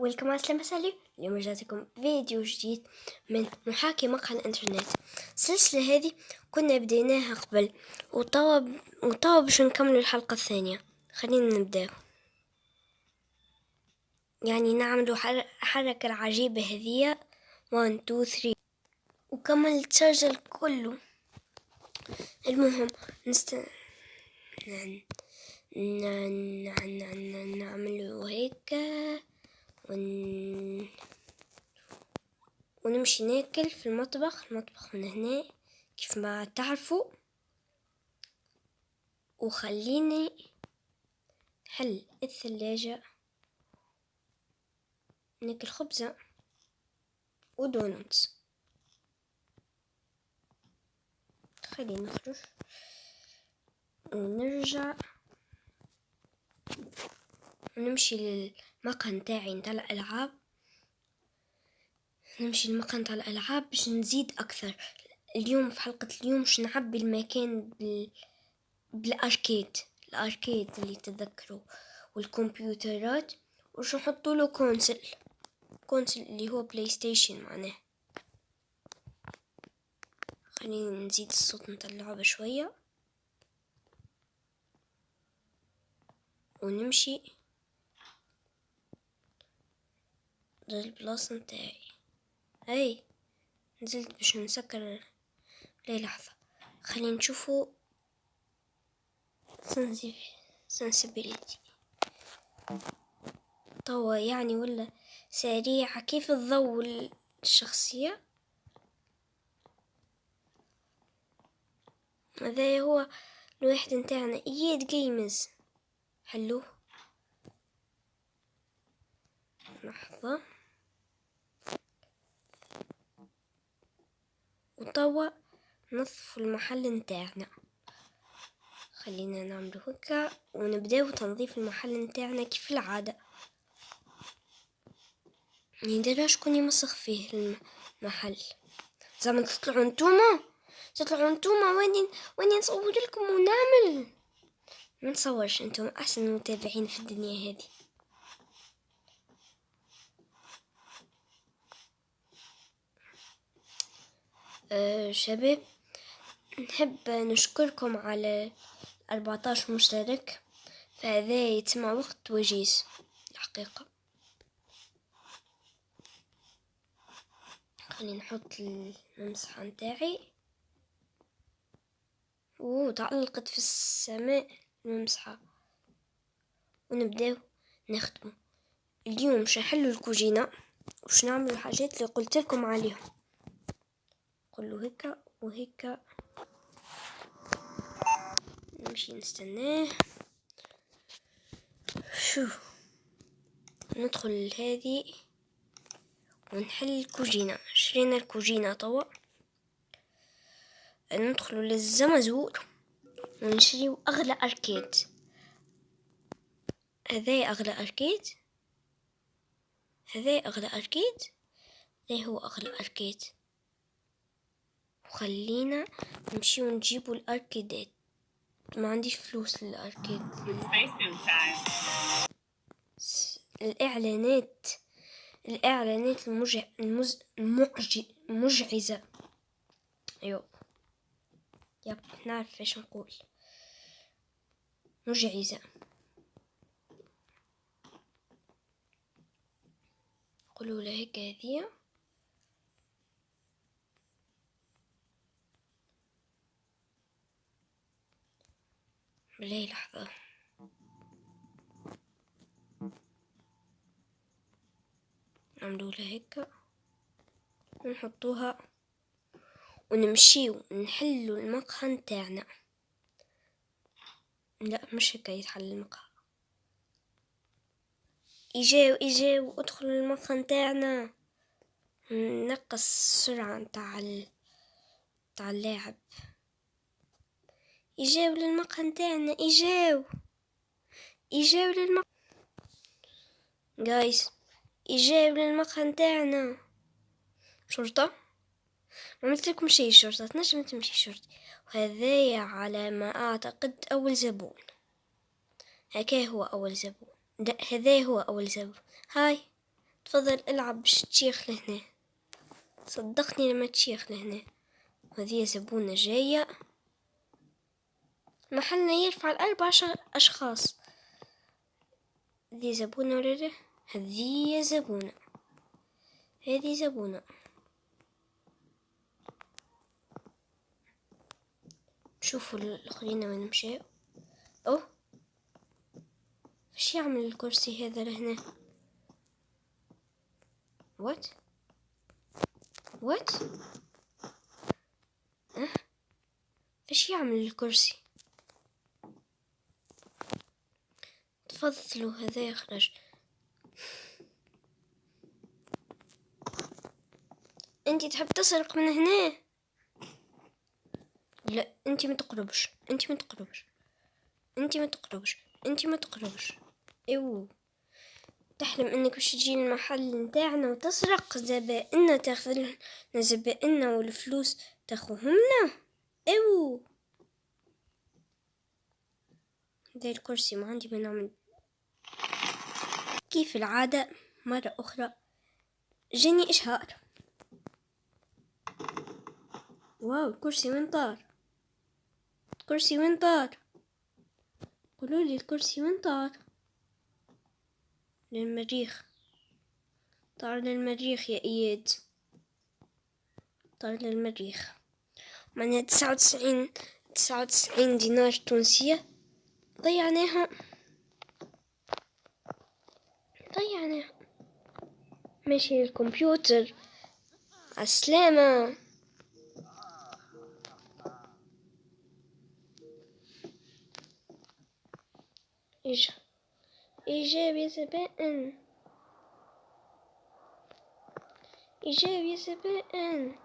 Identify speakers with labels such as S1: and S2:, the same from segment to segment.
S1: ويلكم السلام عليكم. اليوم رجعتكم فيديو جديد من محاكي مقهى الانترنت. السلسلة هذه كنا بديناها قبل وطاب باش نكمل الحلقة الثانية. خلينا نبدأ، يعني نعملوا حركة العجيبة هذه 1 2 3 وكمل التسجيل كله. المهم نعملوا هيك ونمشي ناكل في المطبخ من هنا كيف ما تعرفوا. وخليني نحل الثلاجة ناكل خبزة ودونتس. خلينا نخرج ونرجع ونمشي للمقهى نتاعي نتاع الألعاب. نمشي للمقهى نتاع الألعاب باش نزيد أكثر. اليوم في حلقة اليوم باش نعبي المكان بالأركيد اللي تذكروا والكمبيوترات، وش نحطوا له كونسل اللي هو بلاي ستيشن معناه. خلينا نزيد الصوت نطلعه بشوية ونمشي للبلاصة نتاعي. هاي نزلت باش نسكر لي لحظة. خلينا نشوفوا sensibility طوا يعني ولا سريعة كيف الضوء الشخصية. هذا هو الواحد نتاعنا اياد جيمز. حلوه لحظة. وطوا نظف المحل نتاعنا. خلينا نعمل هكا ونبداو تنظيف المحل نتاعنا كيف العادة. ندير شكون يمسخ فيه المحل. زعما تطلعوا نتوما وين نصور لكم ونعمل. ما نصورش، انتم احسن متابعين في الدنيا هذه. شباب، نحب نشكركم على 14 مشترك، فهذا يتسمع وقت وجيز الحقيقة. خلينا نحط المسحة نتاعي تعلقت في السماء المسحة ونبداو نخدمه. اليوم مش نحلوا الكوجينة وش نعمل الحاجات اللي قلت لكم عليهم. قولوا هيك وهيك. نمشي نستناه. شوف ندخل هذه ونحل الكوجينة. شرينا الكوجينة طوا. ندخل للزمزور ونشري أغلى أركيد. هذا أغلى أركيد. هو أغلى أركيد. وخلينا نمشي ونجيبوا الأركيدات. ما عنديش فلوس للأركيد. الإعلانات المجعزة. أيوة نعرف ايش نقول. مجعزة. قولوا له هيك. هذه بلاي لحظة. نعملوا له هيك ونحطوها ونمشيو نحلوا المقهى نتاعنا. لا مش هيك يتحل المقهى. اجاو ادخلوا المقهى نتاعنا. نقص السرعة نتاع اللاعب. اجاو للمقهى نتاعنا. اجاو للمقهى جايز. اجاو للمقهى نتاعنا. شرطة ما عملتلكم شي. شرطة تنجم تمشي شرطي. وهذايا على ما اعتقد اول زبون. هكا هو اول زبون. هذا هو اول زبون. هاي تفضل العب باش تشيخ لهنا، صدقني لما تشيخ لهنا. هذه زبونة جاية، محلنا يرفع 4 أشخاص. هذه زبونة ولا لا؟ هذه زبونة، هذه زبونة. شوفوا الآخرين وين مشاو. أوه، فاش يعمل الكرسي هذا لهنا؟ وات فاش يعمل الكرسي؟ تفضلوا هذا يخرج. انتي تحب تسرق من هنا؟ لا، انتي ما تقربش، انتي ما تقربش، انتي ما تقربش، انتي ما تقربش. ايوه، تحلم انك باش تجي المحل نتاعنا وتسرق زبائننا، تاخذ زبائننا والفلوس تاخذهمنا. ايوه، ده الكرسي ما عندي ما نعمل. كيف العادة مرة أخرى جاني إشهار. واو، الكرسي وين طار؟ الكرسي وين طار؟ قولوا لي الكرسي وين طار؟ للمريخ، طار للمريخ يا إياد، طار للمريخ. معناها 99 دينار تونسية ضيعناها. ماشي الكمبيوتر. عالسلامة. إيجاب يا زبائن، إيجاب يا زبائن،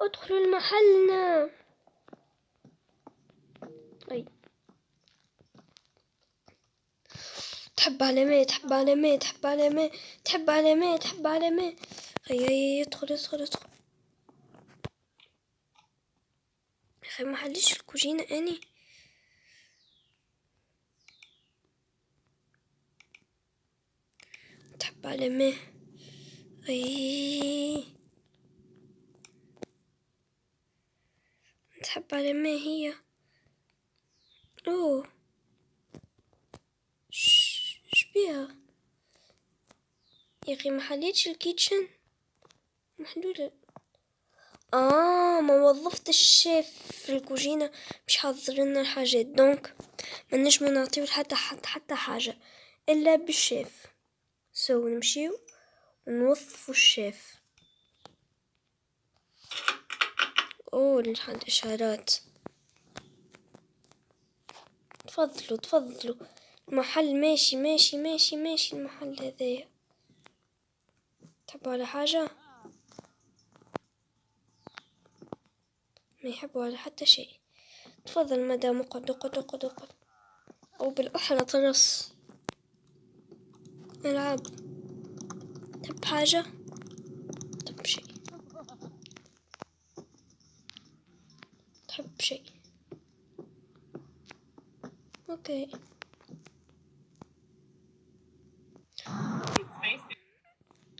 S1: ادخلوا المحلنا. أي، تحب علامات، تحب علامات، تحب علامات، تحب علامات، تحب علامات. أي، ادخل ادخل ادخل. أخي ما حليش الكوجينة أني. تحب علامات. أي، تحب علامات هي. أوه، شبيها يا أخي؟ ما حليتش الكيتشن محلولة. ما وظفت الشيف في الكوجينة مش حاضر لنا الحاجات، دونك ما نجمو نعطيو حتى حاجة إلا بالشيف. نمشيو ونوظفو الشيف. الإشارات. تفضلوا المحل ماشي ماشي ماشي ماشي. المحل هذايا تحبوا على حاجة؟ ما يحبوا على حتى شيء. تفضل مدام، اقعد. أو بالأحرى ترص ألعاب. تحب حاجة؟ تحب شيء؟ اوكي.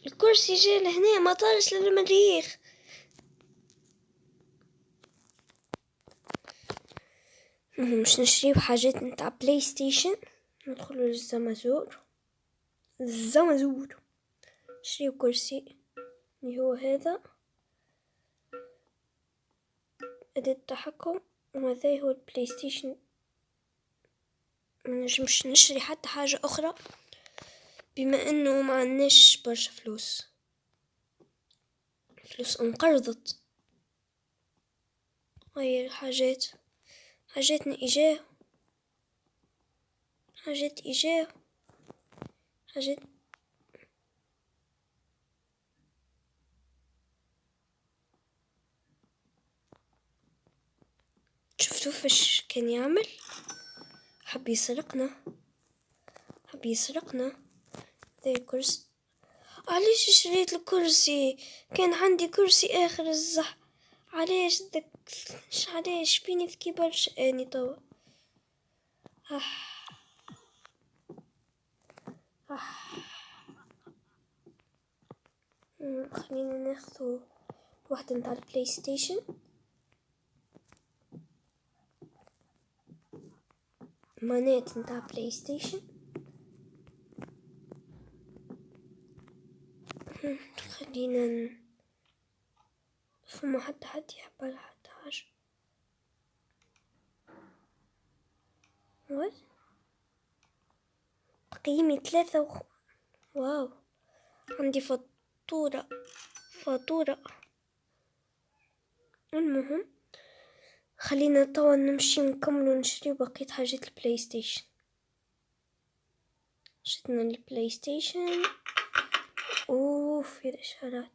S1: الكرسي جاي لهنا، ما طارش للمريخ. مش نشريو حاجات نتاع بلاي ستيشن. ندخلو للزمازور. نشريو كرسي اللي هو هذا، أداة التحكم، وهذا هو البلاي ستيشن. منجمش نشري حتى حاجة أخرى بما أنه ما عندناش برشا فلوس انقرضت. هاي الحاجات، حاجاتنا إيجاه، حاجات. شفتوا فاش كان يعمل؟ حب يسرقنا. ذا الكرسي. علاش شريت الكرسي؟ كان عندي كرسي آخر الزح. علاش بيني ذكي برشا اني توا. خلينا ناخذ واحدة نتاع البلاي ستيشن. مانيت نتاع بلاي ستيشن. خلينا فما حد يحب على حد حاجة. تقييمي 3 واو، عندي فاتورة. المهم خلينا توا نمشي نكمل ونشري بقية حاجات البلاي ستيشن. شدنا البلاي ستيشن. اوف يا الاشارات.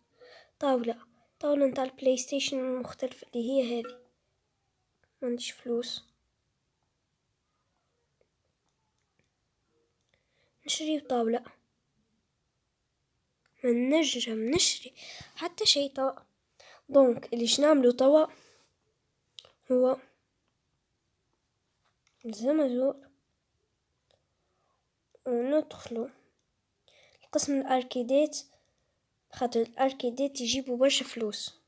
S1: طاولة نتاع البلاي ستيشن المختلفة اللي هي هذه. ما عنديش فلوس نشري طاولة. ما نجم نشري حتى شيء توا. دونك اللي نعملو توا هو زمزور وندخلو قسم الاركيدات، خاطر الاركيدات يجيبوا برشا فلوس.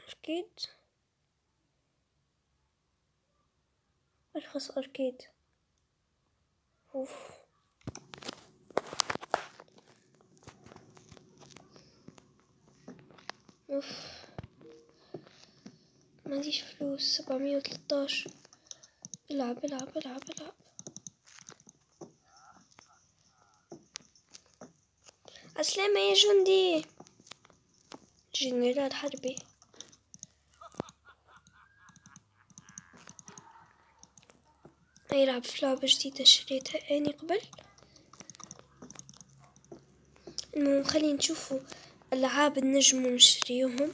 S1: اركيد ارخص اركيد. اوف ما عنديش فلوس. 713. العب. السلامة يا جندي. جنرال حربي. يلعب في لعبة جديدة شريتها اني قبل. المهم خلينا نشوفوا العاب النجم ونشريهم.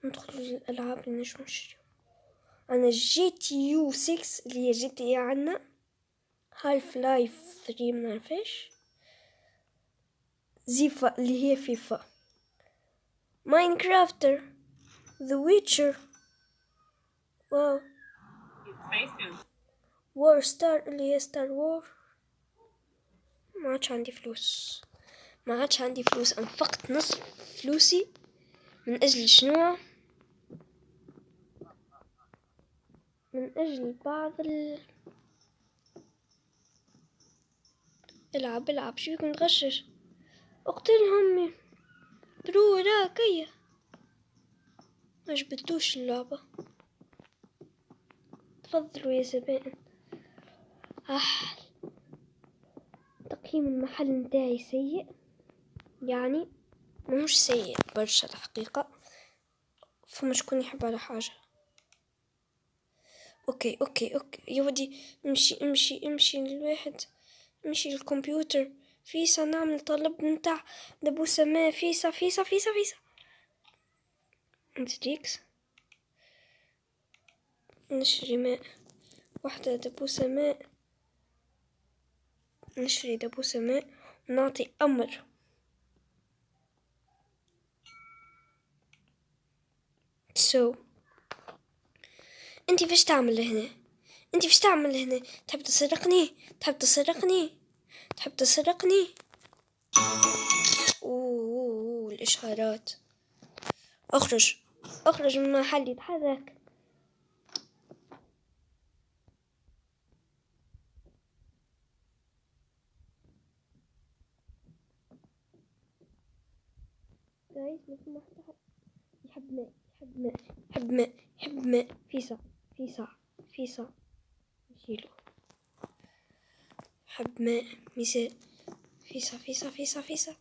S1: ندخل الالعاب النجم ونشريهم. انا جي تي يو 6 اللي هي جي تي اي عنا. هالف لايف 3 منعرفش. زيفا اللي هي فيفا. ماينكرافتر. ذا ويتشر. واو. وور ستار اللي هي ستار وور. ما عادش عندي فلوس. انفقت نصف فلوسي من اجل شنو؟ من اجل بعض العب شو بيكون تغشش. اقتلهم راكية. ما جبتوش اللعبة. تفضلوا يا زبائن. تقييم المحل متاعي سيء، يعني مش سيء برشا الحقيقة. فما شكون يحب على حاجة. اوكي يا ودي امشي الواحد. امشي للكمبيوتر. فيسا نعمل طلب نتاع دبو سماء. فيسا انتريكس. نشري ماء. واحدة دبو سماء. نشري دبو سماء ونعطي أمر. انتي فاش تعمل هنا؟ تحب تسرقني؟ اوه الاشارات. اخرج من محلي. اتحرك. جايز لكم واحد يحب ماء. فيسا نشيله. حب ماء مثال. فيسا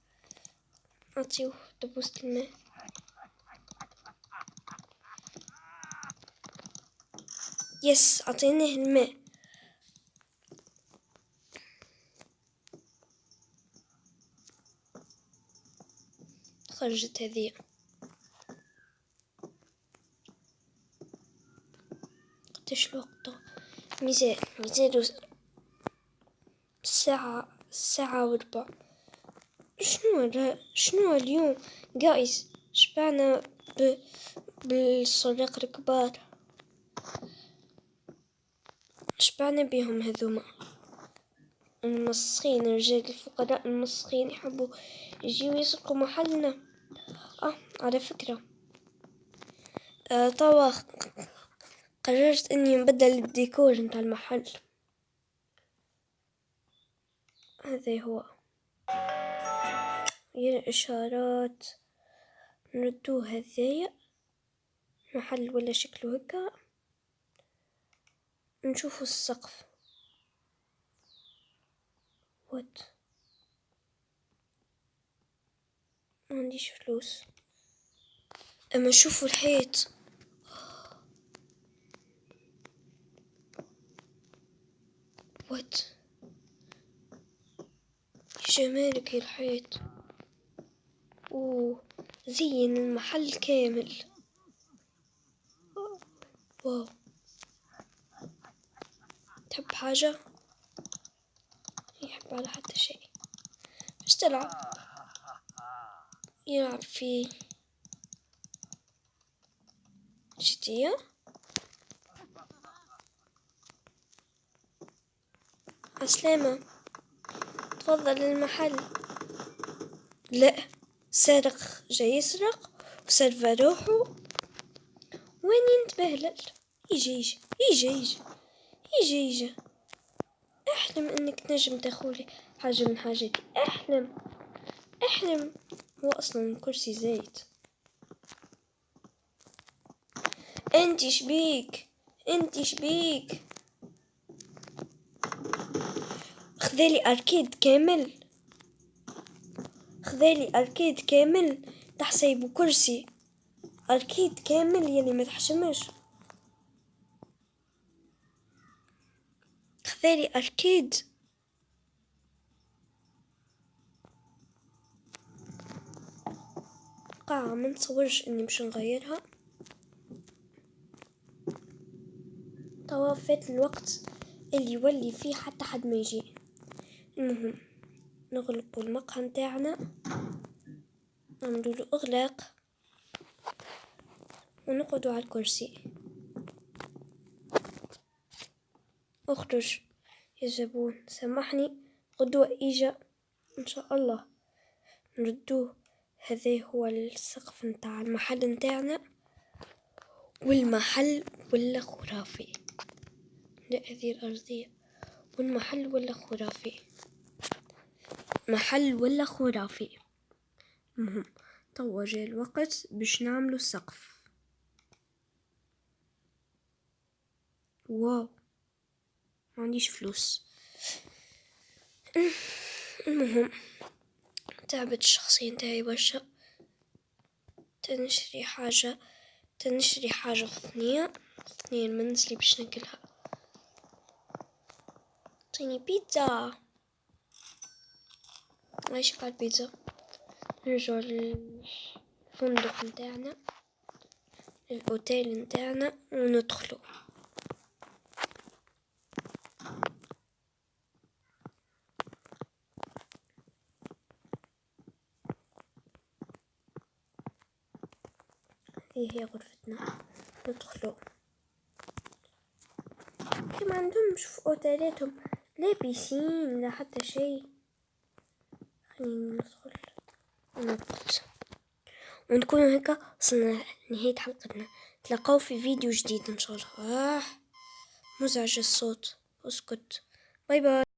S1: أعطيه دبوسة الماء. يس أعطيناه الماء. خرجت هذه. قديش الوقت؟ ميزان ساعة وربع. شنو اليوم جايز؟ شبعنا بالسراق الكبار. شبعنا بهم هذوما. المسخين، الرجال الفقراء المسخين يحبوا يجيوا يسرقوا محلنا. على فكرة، توا قررت اني نبدل الديكور نتاع المحل. هذا هو هي الاشارات، نردوه هذايا محل ولا شكله هكا. نشوفوا السقف. وات، ما عنديش فلوس. اما نشوفوا الحيط. وات، جمالك يا الحيط. زين المحل كامل. واو، تحب حاجة؟ يحب على حتى شيء. مش تلعب؟ يلعب فيه جدية. عسلامة، تفضل المحل. لا، سارق جاي يسرق وسرفى روحه. وين ينتبهلل؟ يجي يجي. احلم انك تنجم تاخولي حاجة من حاجتي. احلم. هو اصلا كرسي زايد. انتي شبيك؟ خذالي اركيد كامل تحسيبو كرسي. اركيد كامل يلي ما تحشمش. خذالي اركيد. قاعة ما نتصورش اني مش نغيرها. توا فات الوقت اللي يولي فيه حتى حد ما يجي. المهم نغلقوا المقهى نتاعنا، نعملوا له اغلاق ونقعدوا على الكرسي. اخرج يا زبون، سامحني، غدوة اجا ان شاء الله نردوه. هذا هو السقف نتاع المحل نتاعنا، والمحل ولا خرافي. لا، هذه الأرضية. والمحل ولا خرافي. المهم توا جاء الوقت باش نعملوا السقف. واو، ما عنديش فلوس. المهم تعبت الشخصية نتاعي برشا. تنشري حاجة ثانية المنزلي باش ناكلها. اعطيني بيتزا. عايشك على البيتزا. نرجع للفندق نتاعنا، للأوتيل نتاعنا وندخلوا. هي غرفتنا، ندخلوا. ما عندهمش في اوتيلاتهم لا بيسين لا حتى شيء. خلينا ندخل ونرقد ونكون هكا وصلنا لنهاية حلقتنا. تلاقوا في فيديو جديد ان شاء الله. مزعج الصوت، اسكت. باي باي.